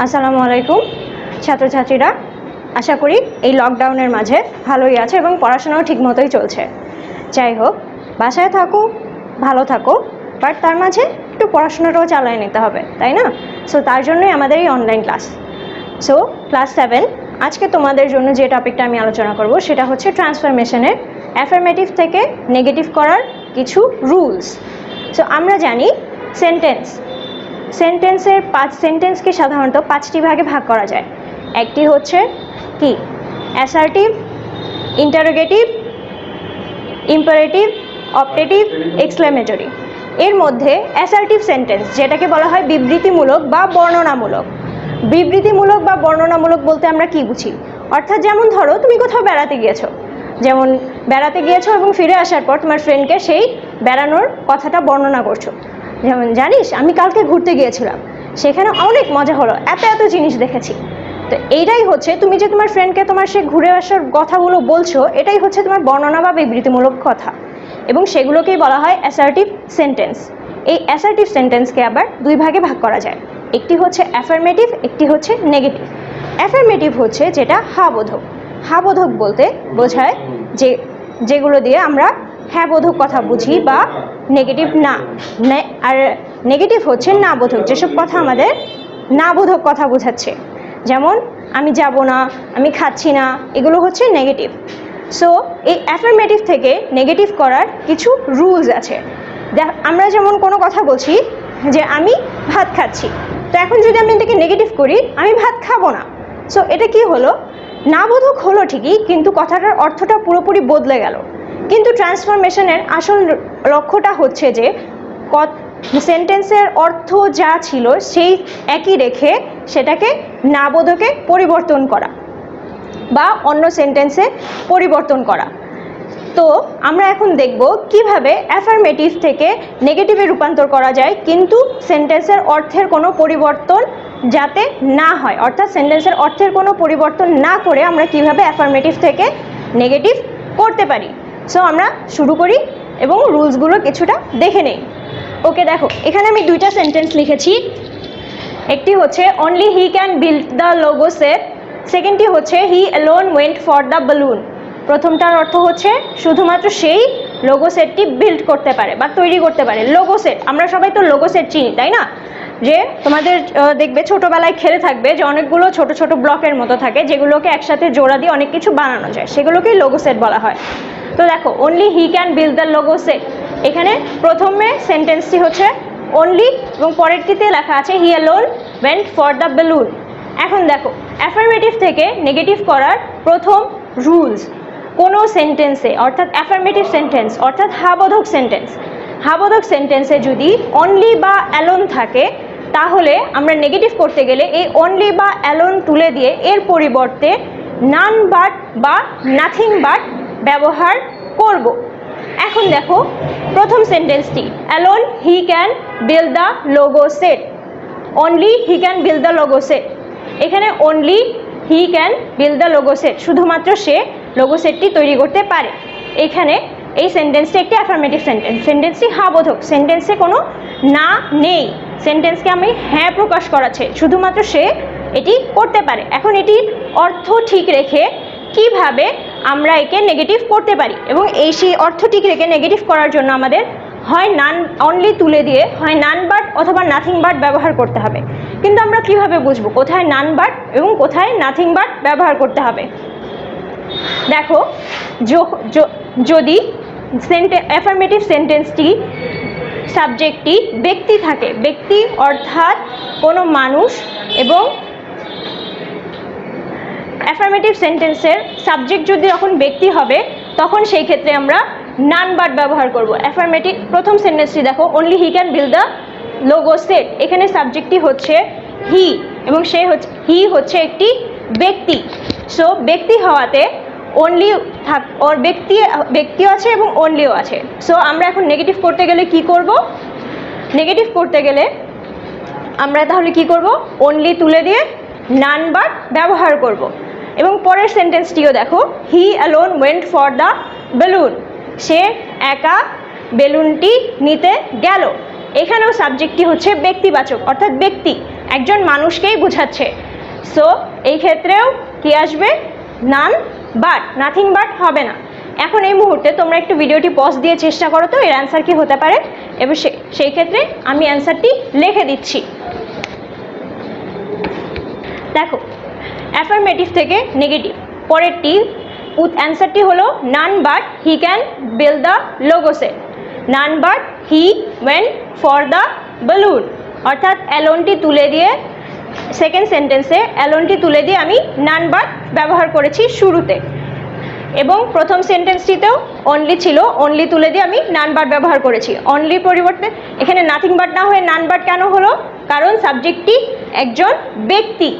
আসসালামু আলাইকুম ছাত্রছাত্রীরা, আশা করি এই লকডাউনের মাঝে ভালোই আছে এবং পড়াশোনাও ঠিকমতোই চলছে। যাই হোক, বাসায় থাকো, ভালো থাকো, বাট তার মাঝে একটু পড়াশোনাটাও চালিয়ে নিতে হবে, তাই না? সো তার জন্যই আমাদের এই অনলাইন ক্লাস। সো ক্লাস 7, আজকে তোমাদের জন্য যে টপিকটা আমি আলোচনা করব সেটা হচ্ছে ট্রান্সফরমেশনের অ্যাফার্মেটিভ থেকে নেগেটিভ করার কিছু রুলস। সো আমরা জানি সেন্টেন্সকে সাধারণত 5টি ভাগে ভাগ করা যায়। একটি হচ্ছে কি assertive, interrogative, imperative, optative, exclamatory. এর মধ্যে অ্যাসার্টিভ সেন্টেন্স, যেটাকে বলা হয় বিবৃতিমূলক বা বর্ণনামূলক। বিবৃতিমূলক বা বর্ণনামূলক বলতে আমরা কি বুঝি? অর্থাৎ যেমন ধরো, তুমি কোথাও বেড়াতে গিয়েছো এবং ফিরে আসার পর তোমার ফ্রেন্ডকে সেই বেড়ানোর কথাটা বর্ণনা করছো। যেমন, জানিস আমি কালকে ঘুরতে গিয়েছিলাম, সেখানে অনেক মজা হলো, এত এত জিনিস দেখেছি। তো এইটাই হচ্ছে, তুমি যে তোমার ফ্রেন্ডকে তোমার সে ঘুরে আসার কথাগুলো বলছো, এটাই হচ্ছে তোমার বর্ণনা বা বিবৃতিমূলক কথা, এবং সেগুলোকেই বলা হয় অ্যাসার্টিভ সেন্টেন্স। এই অ্যাসার্টিভ সেন্টেন্সকে আবার দুই ভাগে ভাগ করা যায়, একটি হচ্ছে অ্যাফার্মেটিভ, একটি হচ্ছে নেগেটিভ। অ্যাফার্মেটিভ হচ্ছে যেটা হাবোধক। হাবোধক বলতে বোঝায় যেগুলো দিয়ে আমরা হ্যাঁ বোধক কথা বুঝি বা নেগেটিভ না। আর নেগেটিভ হচ্ছে না বোধক, যেসব কথা আমাদের না বোধক কথা বোঝাচ্ছে, যেমন আমি যাব না, আমি খাচ্ছি না, এগুলো হচ্ছে নেগেটিভ। সো এই অ্যাফার্মেটিভ থেকে নেগেটিভ করার কিছু রুলস আছে। আমরা যেমন কোনো কথা বলছি যে আমি ভাত খাচ্ছি, তো এখন যদি আমি এটাকে নেগেটিভ করি, আমি ভাত খাবো না, সো এটা কি হলো? না বোধক হলো ঠিকই, কিন্তু কথাটার অর্থটা পুরোপুরি বদলে গেল। কিন্তু ট্রান্সফরমেশনের আসল লক্ষ্যটা হচ্ছে যে সেন্টেন্সের অর্থ যা ছিল সেই একই রেখে সেটাকে না বোধকে পরিবর্তন করা বা অন্য সেন্টেন্সে পরিবর্তন করা। তো আমরা এখন দেখব কিভাবে অ্যাফার্মেটিভ থেকে নেগেটিভে রূপান্তর করা যায়, কিন্তু সেন্টেন্সের অর্থের কোনো পরিবর্তন যাতে না হয়, অর্থাৎ সেন্টেন্সের অর্থের কোনো পরিবর্তন না করে আমরা কিভাবে অ্যাফার্মেটিভ থেকে নেগেটিভ করতে পারি। সো আমরা শুরু করি এবং রুলসগুলো কিছুটা দেখে নেই। ওকে, দেখো এখানে আমি দুইটা সেন্টেন্স লিখেছি। একটি হচ্ছে only he can build the logo set, সেকেন্ডটি হচ্ছে he alone went for the balloon. প্রথমটার অর্থ হচ্ছে শুধুমাত্র সেই লোগো সেটটি বিল্ড করতে পারে বা তৈরি করতে পারে। লোগো সেট, আমরা সবাই তো লোগো সেট চিনি, তাই না? যে তোমাদের দেখবে ছোটোবেলায় খেলে থাকবে যে অনেকগুলো ছোট ছোট ব্লকের মতো থাকে, যেগুলোকে একসাথে জোড়া দিয়ে অনেক কিছু বানানো যায়, সেগুলোকেই লোগো সেট বলা হয়। তো দেখো, only he can build the logo set, এখানে প্রথমে সেন্টেন্সটি হচ্ছে অনলি এবং পরেরটিতে লেখা আছে he alone went for the balloon. এখন দেখো, অ্যাফার্মেটিভ থেকে নেগেটিভ করার প্রথম রুলস, কোনো সেন্টেন্সে অর্থাৎ অ্যাফার্মেটিভ সেন্টেন্স অর্থাৎ হাবোধক সেন্টেন্সে যদি অনলি বা অ্যালোন থাকে, তাহলে আমরা নেগেটিভ করতে গেলে এই অনলি বা অ্যালোন তুলে দিয়ে এর পরিবর্তে নান বাট বা নাথিং বাট ব্যবহার করব। এখন দেখো প্রথম সেন্টেন্সটি, alone he can build the logo set, only he can build the logo set. এখানে only he can build the logo set, শুধুমাত্র সে লোগো সেটটি তৈরি করতে পারে। এখানে এই সেন্টেন্সটি একটি অ্যাফার্মেটিভ সেন্টেন্স, সেন্টেন্সটি হাবোধক, সেন্টেন্সে কোনো না নেই, সেন্টেন্সকে আমি হ্যাঁ প্রকাশ করাচ্ছে, শুধুমাত্র সে এটি করতে পারে। এখন এটির অর্থ ঠিক রেখে কিভাবে আমরা একে নেগেটিভ করতে পারি, এবং সেই অর্থ ঠিক রেখে নেগেটিভ করার জন্য আমাদের হয় নান অনলি তুলে দিয়ে হয় নান বাট অথবা নাথিং বাট ব্যবহার করতে হবে। কিন্তু আমরা কিভাবে বুঝবো কোথায় নান বাট এবং কোথায় নাথিং বাট ব্যবহার করতে হবে? দেখো, যদি অ্যাফার্মেটিভ সেন্টেন্সটি সাবজেক্টটি ব্যক্তি থাকে, ব্যক্তি অর্থাৎ কোনো মানুষ, এবং অ্যাফার্মেটিভ সেন্টেন্সের সাবজেক্ট যদি যখন ব্যক্তি হবে, তখন সেই ক্ষেত্রে আমরা নান বাট ব্যবহার করব। অ্যাফার্মেটিভ প্রথম সেন্টেন্সটি দেখো, only he can build the logo set, এখানে সাবজেক্টটি হচ্ছে হি এবং হি হচ্ছে একটি ব্যক্তি। সো ব্যক্তি হওয়াতে অনলি ওর ব্যক্তিও আছে এবং অনলিও আছে। সো আমরা এখন নেগেটিভ করতে গেলে কি করব? নেগেটিভ করতে গেলে আমরা তাহলে কি করব? অনলি তুলে দিয়ে নান বাট ব্যবহার করব। এবং পরের সেন্টেন্সটিও দেখো, he alone went for the balloon, সে একা বেলুনটি নিতে গেল। এখানেও সাবজেক্টটি হচ্ছে ব্যক্তিবাচক, অর্থাৎ ব্যক্তি। একজন মানুষকেই বোঝাচ্ছে। সো এই ক্ষেত্রেও কি আসবে? নান বাট, নাথিং বাট হবে না। এখন এই মুহূর্তে তোমরা একটু ভিডিওটি পজ দিয়ে চেষ্টা করো তো এর অ্যান্সার কি হতে পারে। এবার সেই ক্ষেত্রে আমি অ্যান্সারটি লিখে দিচ্ছি। দেখো, অ্যাফার্মেটিভ থেকে নেগেটিভ, পরেরটি অ্যান্সারটি হলো none but he can build the logo set. None but he went for the balloon, অর্থাৎ অ্যালোনটি তুলে দিয়ে সেকেন্ড সেন্টেন্সে অ্যালোনটি তুলে দিয়ে আমি নান বাট ব্যবহার করেছি শুরুতে, এবং প্রথম সেন্টেন্সটিতেও অনলি ছিল, অনলি তুলে দিয়ে আমি নান বাট ব্যবহার করেছি। অনলির পরিবর্তে এখানে নাথিং বাট না হয়ে নান বাট কেন হলো? কারণ সাবজেক্টটি একজন ব্যক্তি,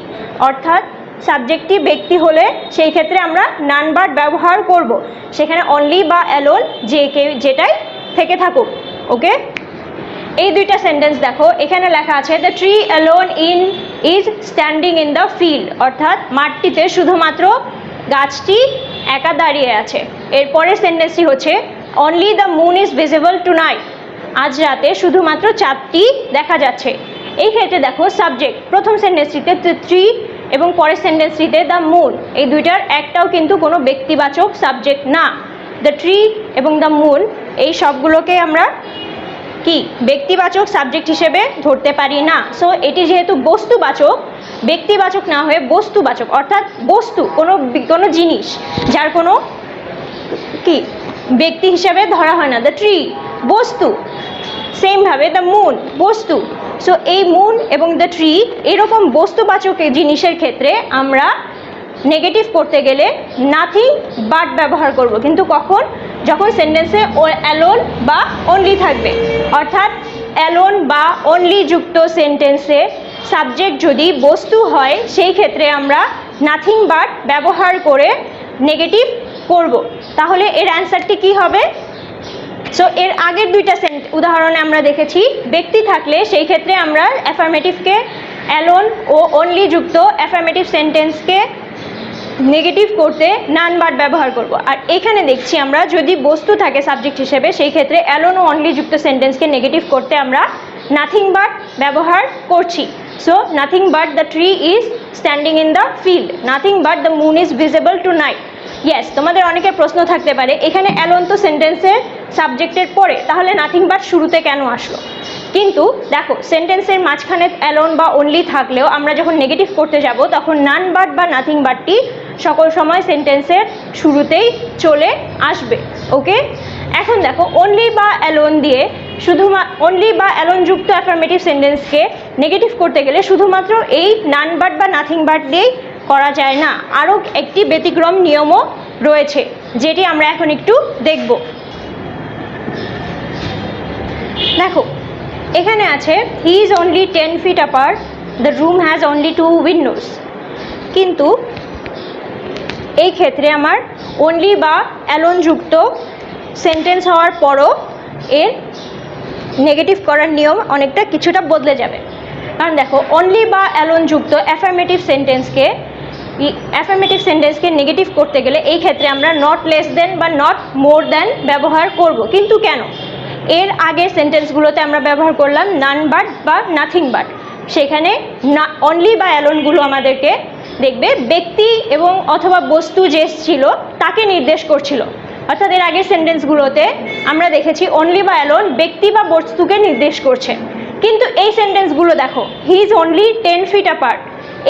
অর্থাৎ সাবজেক্টটি ব্যক্তি হলে সেই ক্ষেত্রে আমরা নান বাট ব্যবহার করব, সেখানে অনলি বা অ্যালোন যেটাই থেকে থাকুক। ওকে, এই দুইটা সেন্টেন্স দেখো, এখানে লেখা আছে the tree alone is standing in the field, অর্থাৎ মাঠটিতে শুধুমাত্র গাছটি একা দাঁড়িয়ে আছে। এরপরের সেন্টেন্সটি হচ্ছে only the moon is visible tonight, আজ রাতে শুধুমাত্র চাঁদটি দেখা যাচ্ছে। এই ক্ষেত্রে দেখো সাবজেক্ট প্রথম সেন্টেন্সটিতে ট্রি এবং পরের সেন্টেন্সটিতে দ্য মুন, এই দুইটার একটাও কিন্তু কোনো ব্যক্তিবাচক সাবজেক্ট না। দ্য ট্রি এবং দ্য মুন এই সবগুলোকে আমরা কি ব্যক্তিবাচক সাবজেক্ট হিসেবে ধরতে পারি না। সো এটি যেহেতু বস্তুবাচক, ব্যক্তিবাচক না হয়ে বস্তুবাচক, অর্থাৎ বস্তু কোনো জিনিস যার কোনো কি ব্যক্তি হিসেবে ধরা হয় না। দ্য ট্রি বস্তু, সেমভাবে দ্য মুন বস্তু। সো এই মুন এবং দ্য ট্রি এরকম বস্তুবাচক জিনিসের ক্ষেত্রে আমরা নেগেটিভ করতে গেলে নাথিং বাট ব্যবহার করব, কিন্তু কখন? যখন সেন্টেন্সে অ্যালোন বা অনলি থাকবে, অর্থাৎ অ্যালোন বা অনলি যুক্ত সেন্টেন্সে সাবজেক্ট যদি বস্তু হয় সেই ক্ষেত্রে আমরা নাথিং বাট ব্যবহার করে নেগেটিভ করব। তাহলে এর অ্যান্সারটি কি হবে? সো এর আগের দুইটা উদাহরণে আমরা দেখেছি ব্যক্তি থাকলে সেই ক্ষেত্রে আমরা অ্যাফার্মেটিভকে অ্যালোন ও অনলি যুক্ত অ্যাফার্মেটিভ সেন্টেন্সকে নেগেটিভ করতে নান বাট ব্যবহার করব। আর এখানে দেখছি আমরা যদি বস্তু থাকে সাবজেক্ট হিসেবে সেই ক্ষেত্রে অ্যালোন ও অনলি যুক্ত সেন্টেন্সকে নেগেটিভ করতে আমরা নাথিং বাট ব্যবহার করছি। So nothing but the tree is standing in the field, nothing but the moon is visible two night. Yes, তোমাদের অনেকের প্রশ্ন থাকতে পারে এখানে অ্যালোন তো সেন্টেন্সের সাবজেক্টের পরে, তাহলে নাথিং বাট শুরুতে কেন আসলো? কিন্তু দেখো সেন্টেন্সের মাঝখানে অ্যালোন বা অনলি থাকলেও আমরা যখন নেগেটিভ করতে যাব তখন নান বাট বা নাথিং বাটটি সকল সময় সেন্টেন্সের শুরুতেই চলে আসবে। ওকে, এখন দেখো অনলি বা অ্যালোন দিয়ে অনলি বা অ্যালোন যুক্ত অ্যাফার্মেটিভ সেন্টেন্সকে নেগেটিভ করতে গেলে শুধুমাত্র এই নান বাট বা নাথিং বাট দিয়েই করা যায় না, আরও একটি ব্যতিক্রম নিয়মও রয়েছে যেটি আমরা এখন একটু দেখব। দেখো এখানে আছে he is only 10 feet apart, the room has only 2 windows, কিন্তু এই ক্ষেত্রে আমার অনলি বা অ্যালোন যুক্ত সেন্টেন্স হওয়ার পরও এর নেগেটিভ করার নিয়ম অনেকটা কিছুটা বদলে যাবে। কারণ দেখো অনলি বা অ্যালোন যুক্ত অ্যাফার্মেটিভ সেন্টেন্সকে নেগেটিভ করতে গেলে এই ক্ষেত্রে আমরা নট লেস দেন বা নট মোর দেন ব্যবহার করব। কিন্তু কেন? এর আগের সেন্টেন্সগুলোতে আমরা ব্যবহার করলাম নান বাট বা নাথিং বাট, সেখানে অনলি বা অ্যালোনগুলো আমাদেরকে দেখবে ব্যক্তি এবং অথবা বস্তু যে ছিল তাকে নির্দেশ করছিল, অর্থাৎ এর আগের সেন্টেন্সগুলোতে আমরা দেখেছি অনলি বা অ্যালোন ব্যক্তি বা বস্তুকে নির্দেশ করছে। কিন্তু এই সেন্টেন্সগুলো দেখো he is only 10 feet apart,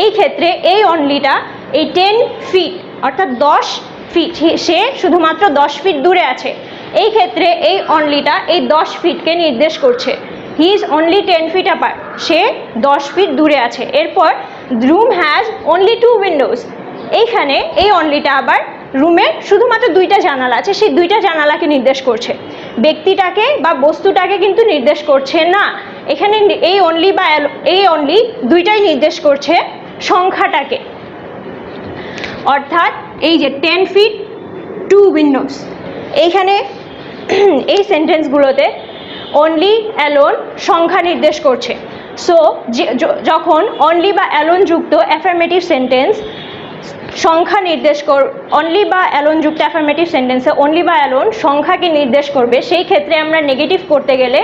এই ক্ষেত্রে এই অনলিটা এই 10 feet অর্থাৎ 10 feet, সে শুধুমাত্র 10 feet দূরে আছে। এই ক্ষেত্রে এই অনলিটা এই 10 feetকে নির্দেশ করছে। He is only 10 feet apart, say 10 feet দূরে আছে। এরপর রুম হ্যাজ অনলি 2 windows, এইখানে এই অনলিটা আবার রুমের শুধুমাত্র 2টা জানালা আছে, সেই 2টা জানালাকে নির্দেশ করছে, ব্যক্তিটাকে বা বস্তুটাকে কিন্তু নির্দেশ করছে না। এখানে এই অনলি বা এই অনলি দুইটাই নির্দেশ করছে সংখ্যাটাকে, অর্থাৎ এই যে 10 feet 2 windows, এইখানে এই সেন্টেন্সগুলোতে অনলি অ্যালোন সংখ্যা নির্দেশ করছে। সো যখন অনলি বা অ্যালোন যুক্ত অ্যাফার্মেটিভ সেন্টেন্স সংখ্যা নির্দেশ অনলি বা অ্যালোন যুক্ত অ্যাফার্মেটিভ সেন্টেন্সে অনলি বা অ্যালোন সংখ্যাকে নির্দেশ করবে, সেই ক্ষেত্রে আমরা নেগেটিভ করতে গেলে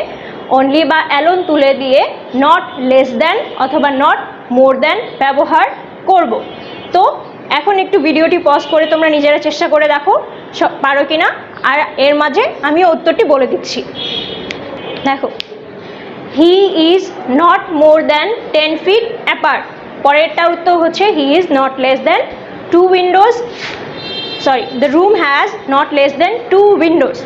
অনলি বা অ্যালোন তুলে দিয়ে নট লেস দ্যান অথবা নট মোর দ্যান ব্যবহার করব। তো এখন একটু ভিডিওটি পজ করে তোমরা নিজেরা চেষ্টা করে দেখো পারো কিনা, আর এর মাঝে আমিও উত্তরটি বলে দিচ্ছি। দেখো, he is not more than 10 feet apart. পরেরটা উত্তর হচ্ছে he is not less than 2 windows, sorry, the room has not less than 2 windows।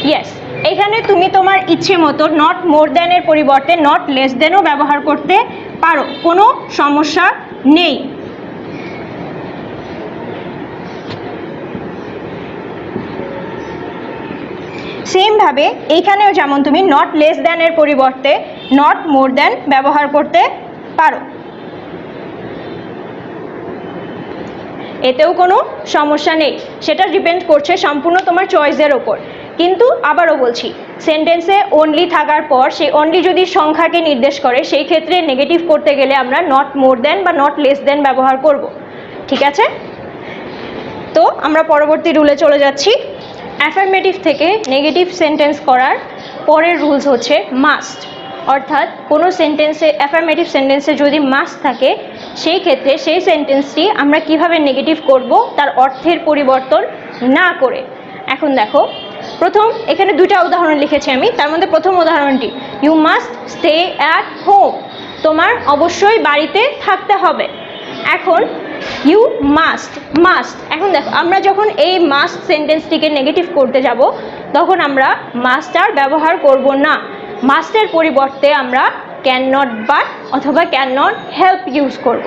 Yes, এখানে তুমি তোমার ইচ্ছে মতো নট মোর দ্যানের পরিবর্তে নট লেস দ্যানও ব্যবহার করতে পারো, কোনো সমস্যা নেই। সেমভাবে এইখানেও যেমন তুমি নট লেস দ্যানের পরিবর্তে নট মোর দ্যান ব্যবহার করতে পারো, এতেও কোনো সমস্যা নেই। সেটা ডিপেন্ড করছে সম্পূর্ণ তোমার চয়েসের ওপর। কিন্তু আবারও বলছি, সেন্টেন্সে অনলি থাকার পর সেই অনলি যদি সংখ্যাকে নির্দেশ করে, সেই ক্ষেত্রে নেগেটিভ করতে গেলে আমরা নট মোর দ্যান বা নট লেস দ্যান ব্যবহার করব। ঠিক আছে, তো আমরা পরবর্তী রুলে চলে যাচ্ছি। অ্যাফার্মেটিভ থেকে নেগেটিভ সেন্টেন্স করার পরের রুলস হচ্ছে মাস্ট। অর্থাৎ কোনো সেন্টেন্সে, অ্যাফার্মেটিভ সেন্টেন্সে যদি মাস্ট থাকে, সেই ক্ষেত্রে সেই সেন্টেন্সটি আমরা কিভাবে নেগেটিভ করব তার অর্থের পরিবর্তন না করে। এখন দেখো, প্রথম এখানে দুটা উদাহরণ লিখেছি আমি, তার মধ্যে প্রথম উদাহরণটি, you must stay at home, তোমার অবশ্যই বাড়িতে থাকতে হবে। এখন ইউ মাস্ট, মাস্ট, এখন দেখো আমরা যখন এই মাস্ট সেন্টেন্সটিকে নেগেটিভ করতে যাব, তখন আমরা মাস্ট আর ব্যবহার করব না, মাস্টের পরিবর্তে আমরা ক্যান নট বাট অথবা ক্যান নট হেল্প ইউজ করব।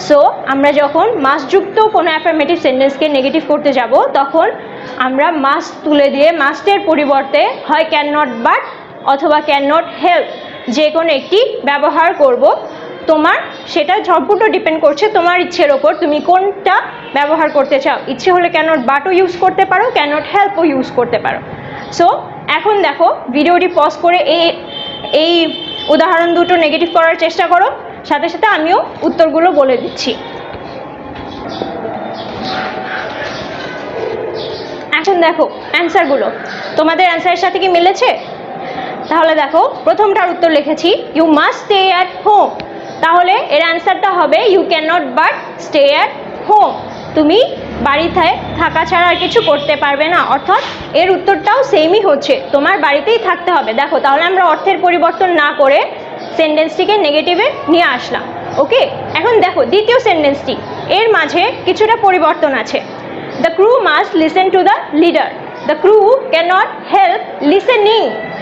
সো আমরা যখন মাস্টযুক্ত কোনো অ্যাফার্মেটিভ সেন্টেন্সকে নেগেটিভ করতে যাব, তখন আমরা মাস্ট তুলে দিয়ে মাস্টের পরিবর্তে হয় ক্যান নট বাট অথবা ক্যান নট হেল্প যে কোনো একটি ব্যবহার করব। তোমার সেটা সম্পূর্ণ ডিপেন্ড করছে তোমার ইচ্ছের ওপর, তুমি কোনটা ব্যবহার করতে চাও। ইচ্ছে হলে ক্যান নট বাটও ইউজ করতে পারো, ক্যান নট হেল্পও ইউজ করতে পারো। সো এখন দেখো, ভিডিওটি পজ করে এই উদাহরণ দুটো নেগেটিভ করার চেষ্টা করো, সাথে সাথে আমিও উত্তরগুলো বলে দিচ্ছি। এখন দেখো অ্যান্সারগুলো, তোমাদের অ্যান্সারের সাথে কি মিলেছে? তাহলে দেখো, প্রথমটার উত্তর লিখেছি you must stay at home, তাহলে এর অ্যান্সারটা হবে you can not but stay at home, তুমি বাড়িতে থাকা ছাড়া আর কিছু করতে পারবে না। অর্থাৎ এর উত্তরটাও সেমই হচ্ছে, তোমার বাড়িতেই থাকতে হবে। দেখো, তাহলে আমরা অর্থের পরিবর্তন না করে সেন্টেন্সটিকে নেগেটিভে নিয়ে আসলাম। ওকে, এখন দেখো দ্বিতীয় সেন্টেন্সটি, এর মাঝে কিছুটা পরিবর্তন আছে। The crew must listen to the leader, the crew can not help listening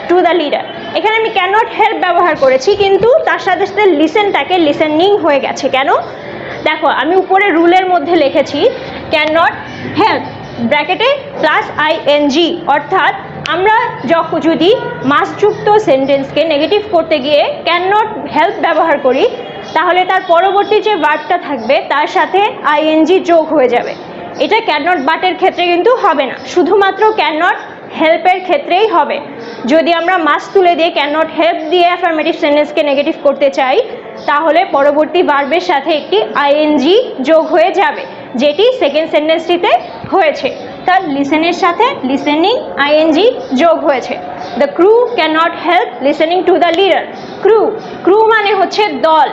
to the leader. এখানে আমি ক্যান নট হেল্প ব্যবহার করেছি, কিন্তু তার সাথে সাথে লিসেনটাকে লিসেনিং হয়ে গেছে। কেন? দেখো, আমি উপরে রুলের মধ্যে লিখেছি ক্যান নট হেল্প ব্র্যাকেটে প্লাস আইএনজি, অর্থাৎ আমরা যখন যদি মাস্টযুক্ত সেন্টেন্সকে নেগেটিভ করতে গিয়ে ক্যান নট হেল্প ব্যবহার করি, তাহলে তার পরবর্তী যে ভার্বটা থাকবে তার সাথে আইএনজি যোগ হয়ে যাবে। এটা ক্যান নট বাটের ক্ষেত্রে কিন্তু হবে না, শুধুমাত্র ক্যান নট হেল্পের ক্ষেত্রেই হবে। যদি আমরা মাস্ট তুলে দিয়ে ক্যান নট হেল্প দিয়ে অ্যাফার্মেটিভ সেন্টেন্সকে নেগেটিভ করতে চাই, তাহলে পরবর্তী ভার্বের সাথে একটি আইএনজি যোগ হয়ে যাবে, যেটি সেকেন্ড সেন্টেন্সটিতে হয়েছে। তার লিসেনের সাথে লিসেনিং আইএনজি যোগ হয়েছে। The crew can not help listening to the leader. Crew, crew মানে হচ্ছে দল।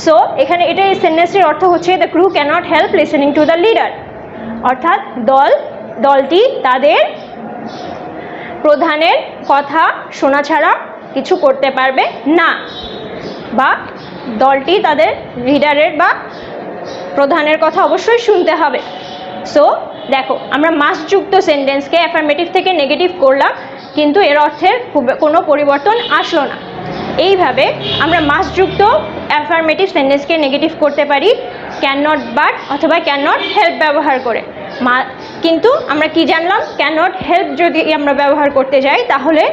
সো এখানে এটা এই সেন্টেন্সটির অর্থ হচ্ছে the crew can not help listening to the leader, অর্থাৎ দলটি তাদের প্রধানের কথা শোনা ছাড়া কিছু করতে পারবে না, বা দলটি তাদের লিডারের বা প্রধানের কথা অবশ্যই শুনতে হবে। সো দেখো, আমরা মাস্টযুক্ত সেন্টেন্সকে অ্যাফার্মেটিভ থেকে নেগেটিভ করলাম, কিন্তু এর অর্থের কোনো পরিবর্তন আসলো না। এইভাবে আমরা মাস্টযুক্ত অ্যাফার্মেটিভ সেন্টেন্সকে নেগেটিভ করতে পারি ক্যান নট বাট অথবা ক্যান নট হেল্প ব্যবহার করে। কিন্তু আমরা কি জানলাম, ক্যান নট হেল্প যদি আমরা ব্যবহার করতে যাই, তাহলে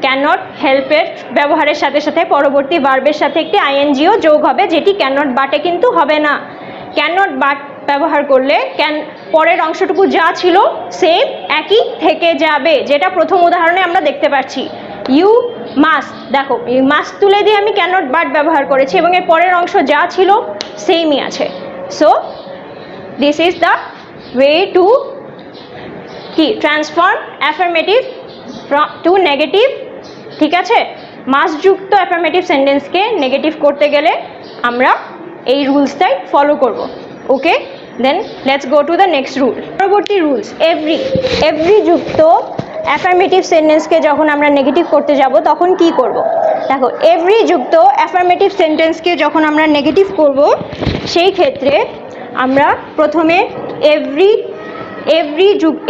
ক্যান নট হেল্পের ব্যবহারের সাথে সাথে পরবর্তী ভার্বের সাথে একটি আইএনজিও যোগ হবে, যেটি ক্যান নট বাটে কিন্তু হবে না। ক্যান নট বাট ব্যবহার করলে পরের অংশটুকু যা ছিল সেম একই থেকে যাবে, যেটা প্রথম উদাহরণে আমরা দেখতে পাচ্ছি। ইউ মাস্ট, দেখো এই মাস্ট তুলে দিয়ে আমি ক্যান নট বাট ব্যবহার করেছি এবং এর পরের অংশ যা ছিল সেমই আছে। So this is the way to transform affirmative two negative. ঠিক আছে, মাস্ট যুক্ত অ্যাফার্মেটিভ সেন্টেন্সকে নেগেটিভ করতে গেলে আমরা এই রুলসটাই ফলো করব। Okay, then let's go to the next rule. পরবর্তী রুলস, এভরি যুক্ত অ্যাফার্মেটিভ সেন্টেন্সকে যখন আমরা নেগেটিভ করতে যাব তখন কি করব? দেখো, এভরি যুক্ত অ্যাফার্মেটিভ সেন্টেন্সকে যখন আমরা নেগেটিভ করব সেই ক্ষেত্রে আমরা প্রথমে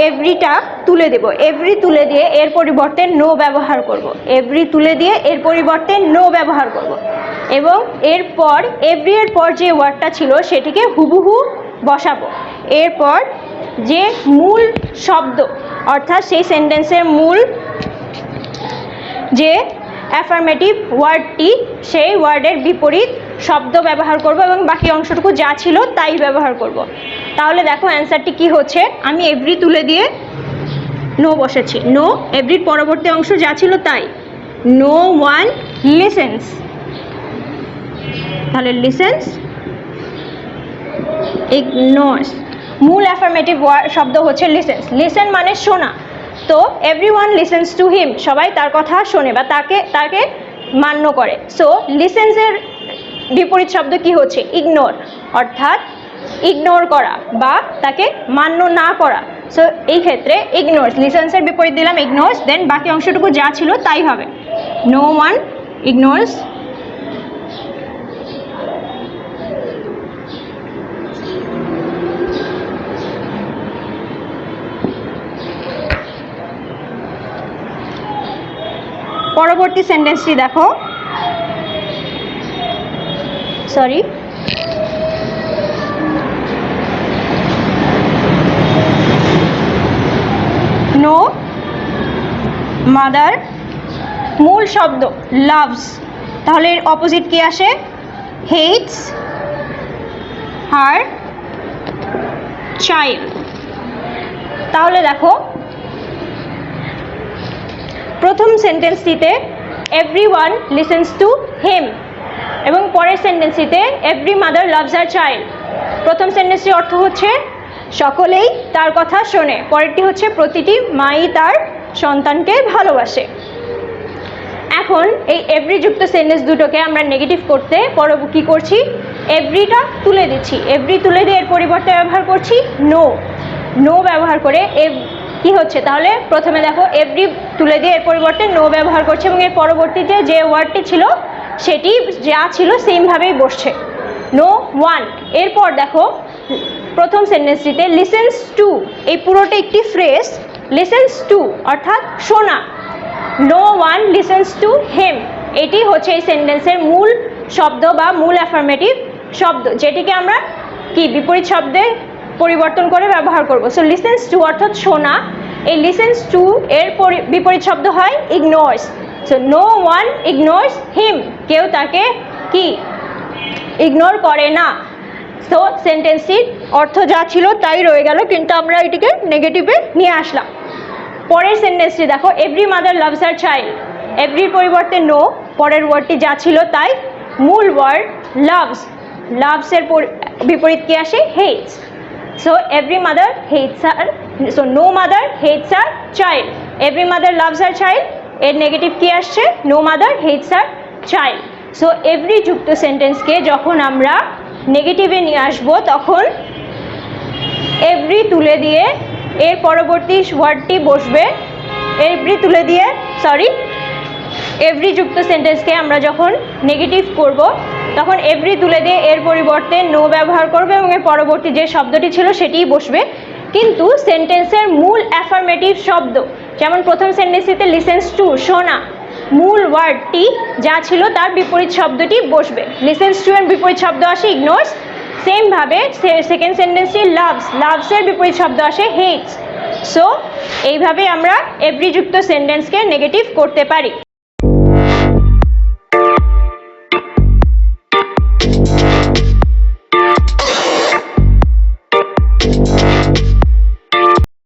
এভরিটা তুলে দেব। এভরি তুলে দিয়ে এর পরিবর্তে নো ব্যবহার করব। এভরি তুলে দিয়ে এর পরিবর্তে নো ব্যবহার করব এবং এরপর এভরি এর পর যে ওয়ার্ডটা ছিল সেটিকে হুবহু বসাবো। এরপর যে মূল শব্দ অর্থাৎ সেই সেন্টেন্সের মূল যে অ্যাফার্মেটিভ ওয়ার্ডটি সেই ওয়ার্ডের বিপরীত শব্দ ব্যবহার করব এবং বাকি অংশটুকু যা ছিল তাই ব্যবহার করব। তাহলে দেখো অ্যান্সারটি কি হচ্ছে, আমি এভরি তুলে দিয়ে নো বসেছি। নো এভরির পরবর্তী অংশ যা ছিল তাই। নো ওয়ান লিসেন্স, তাহলে লিসেন্স ইগনোরস। মূল অ্যাফার্মেটিভ শব্দ হচ্ছে লিসেন্স। লিসেন মানে শোনা, তো এভরিওয়ান লিসেন্স টু হিম, সবাই তার কথা শোনে বা তাকে মান্য করে। সো লিসেন্সের বিপরীত শব্দ কি হচ্ছে? ইগনোর, অর্থাৎ ইগনোর করা বা তাকে মান্য না করা। সো এই ক্ষেত্রে ইগনোরস, লিসেন্সের বিপরীত দিলাম ইগনোরস, দেন বাকি অংশটুকু যা ছিল তাই হবে। নো ওয়ান ইগনোরস পরবর্তী সেন্টেন্সটি দেখো, সরি নো মাদার, মূল শব্দ লাভস, তাহলে এর অপোজিট কি আসে? Hates her child. তাহলে দেখো প্রথম সেন্টেন্সটিতে এভরিওয়ান লিসেন্স টু হিম এবং পরের সেন্টেন্সটিতে every mother loves her child. প্রথম সেন্টেন্সটির অর্থ হচ্ছে সকলেই তার কথা শোনে, পরেরটি হচ্ছে প্রতিটি মাই তার সন্তানকে ভালোবাসে। এখন এই এভরি যুক্ত সেন্টেন্স দুটোকে আমরা নেগেটিভ করতে কি করছি? এভরিটা তুলে দিচ্ছি। এভরি তুলে দিয়ে এর পরিবর্তে ব্যবহার করছি নো ব্যবহার করে কি হচ্ছে? তাহলে প্রথমে দেখো এভরি তুলে দিয়ে এর পরিবর্তে নো ব্যবহার করছে এবং এর পরবর্তীতে যে ওয়ার্ডটি ছিল সেটি যা ছিল সেমভাবেই বসছে। নো ওয়ান, এরপর দেখো প্রথম সেন্টেন্সটিতে লিসেন্স টু, এই পুরোটা একটি ফ্রেজ, লিসেন্স টু অর্থাৎ শোনা। No one listens to him, এটি হচ্ছে এই সেন্টেন্সের মূল শব্দ বা মূল অ্যাফার্মেটিভ শব্দ, যেটিকে আমরা কি বিপরীত শব্দে পরিবর্তন করে ব্যবহার করব। সো লিসেন্স টু অর্থাৎ শোনা, এই লিসেন্স টু এর বিপরীত শব্দ হয় ignores. So no one ignores him, কেউ তাকে কি ইগনোর করে না। সো সেন্টেন্সটির অর্থ যা ছিল তাই রয়ে গেল, কিন্তু আমরা এটিকে নেগেটিভে নিয়ে আসলাম। পরের সেন্টেন্সটি দেখো, every mother loves her child, এভরির পরিবর্তে নো, পরের ওয়ার্ডটি যা ছিল তাই। মূল ওয়ার্ড লাভসের বিপরীত কি আসে? Hates. So every mother hates her, so no mother hates her child, every mother loves her child, এর নেগেটিভ কি আসছে? No mother hates her child. So every যুক্ত সেন্টেন্সকে যখন আমরা নেগেটিভে নিয়ে আসবো তখন এভরি তুলে দিয়ে এর পরবর্তী ওয়ার্ডটি বসবে। এভরি যুক্ত সেন্টেন্সকে আমরা যখন নেগেটিভ করব তখন এভরি তুলে দিয়ে এর পরিবর্তে নো ব্যবহার করবে এবং এর পরবর্তী যে শব্দটি ছিল সেটিই বসবে। কিন্তু সেন্টেন্সের মূল অ্যাফার্মেটিভ শব্দ, যেমন প্রথম সেন্টেন্সটিতে লিসেন্স টু শোনা, মূল ওয়ার্ডটি যা ছিল তার বিপরীত শব্দটি বসবে। লিসেন্স টু এর বিপরীত শব্দ আসে ইগনোরস, সেমভাবে সেকেন্ড সেন্টেন্সটি লাভসের বিপরীত শব্দ আসে হেটস। সো এইভাবে আমরা এভরি যুক্ত সেন্টেন্সকে নেগেটিভ করতে পারি।